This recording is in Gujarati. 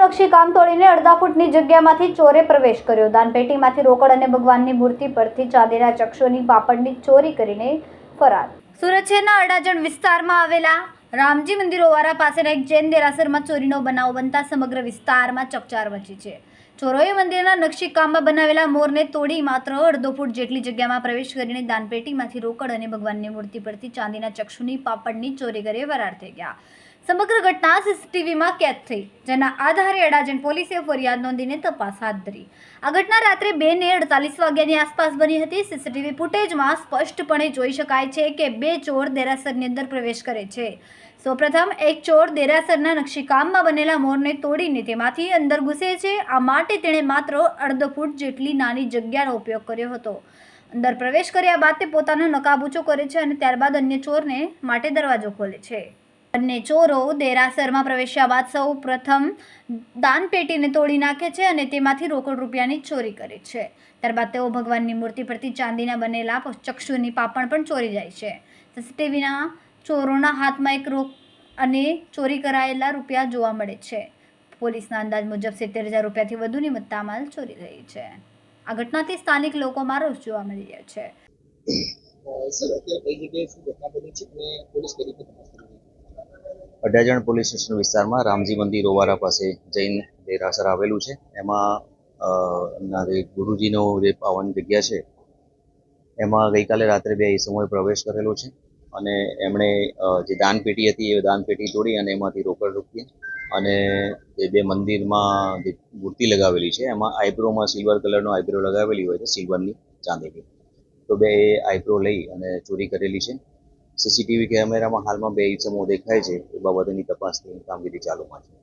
નકશીકામ તોડીને અડધા ફૂટની જગ્યામાંથી ચોરે પ્રવેશ કર્યો। દાનપેટીમાંથી રોકડ અને ભગવાનની મૂર્તિ પરથી ચાંદીના ચક્ષુની પાપડની ચોરી કરીને ફરાર। સુરત શહેરના અડાજણ વિસ્તારમાં આવેલા રામજી મંદિર ઓવારા પાસેના એક જૈન દેરાસરમાં ચોરીનો બનાવ બનતા સમગ્ર વિસ્તારમાં ચકચાર મચી છે। ચોરોએ મંદિરના નકશીકામમાં બનાવેલા મોરને તોડી માત્ર અડધો ફૂટ જેટલી જગ્યામાં પ્રવેશ કરીને દાનપેટીમાંથી રોકડ અને ભગવાનની મૂર્તિ પરથી ચાંદીના ચક્ષુની પાપડની ચોરી કરી ફરાર થઈ ગયા। સમગ્ર ઘટના સીસીટીવીમાં કેદ થઈ, જેના આધારે અડાજણ પોલીસે ફરિયાદ નોંધીને તપાસ હાથ ધરી। આ ઘટના રાત્રે 2:48 વાગ્યાની આસપાસ બની હતી। સીસીટીવી ફૂટેજમાં સ્પષ્ટપણે જોઈ શકાય છે કે બે ચોર દેરાસરની અંદર પ્રવેશ કરે છે। સૌપ્રથમ એક ચોર દેરાસરના નકશીકામમાં બનેલા મોરને તોડીને તેમાંથી અંદર ઘૂસે છે। આ માટે તેણે માત્ર અડધો ફૂટ જેટલી નાની જગ્યાનો ઉપયોગ કર્યો હતો। અંદર પ્રવેશ કર્યા બાદ તે પોતાનો નકાબ ઊંચો કરે છે અને ત્યારબાદ અન્ય ચોરને માટે દરવાજો ખોલે છે। બંને ચોરો દેરાસરમાં પ્રવેશ્યા બાદ સૌ પ્રથમ દાનપેટીને તોડી નાખે છે અને તેમાંથી રોકડ રૂપિયાની ચોરી કરે છે। ત્યારબાદ તેઓ ભગવાનની મૂર્તિ પરથી ચાંદીના બનેલા ચક્ષુની પાપણ પણ ચોરી જાય છે। સીસીટીવીના ચોરોના હાથમાં એક રોક અને ચોરી કરાયેલા રૂપિયા જોવા મળે છે। પોલીસના અંદાજ મુજબ 70,000 રૂપિયાથી વધુની મુદ્દામાલ ચોરી થઈ છે। આ ઘટનાથી સ્થાનિક લોકોમાં રોષ જોવા મળી રહ્યો છે। અડાજણ પોલીસ સ્ટેશન વિસ્તારમાં રામજી મંદિર ઓવારા પાસે જૈન દેરાસર આવેલું છે। એમાં ગુરુજીનો જે પાવન જગ્યા છે એમાં ગઈકાલે રાત્રે બે ઈસમોએ પ્રવેશ કરેલો છે અને એમણે જે દાનપેટી હતી એ દાનપેટી તોડી અને એમાંથી રોકડ રૂપિયા અને જે બે મંદિરમાં જે મૂર્તિ લગાવેલી છે એમાં આઈબ્રોમાં સિલ્વર કલરનો આઈબ્રો લગાવેલી હોય છે, સિલ્વરની ચાંદીની, તો બે આઈબ્રો લઈ અને ચોરી કરેલી છે। સીસીટીવી કેમેરામાં હાલમાં બે ઈસમો દેખાય છે। એ બાબતેની તપાસની કામગીરી ચાલુમાં છે।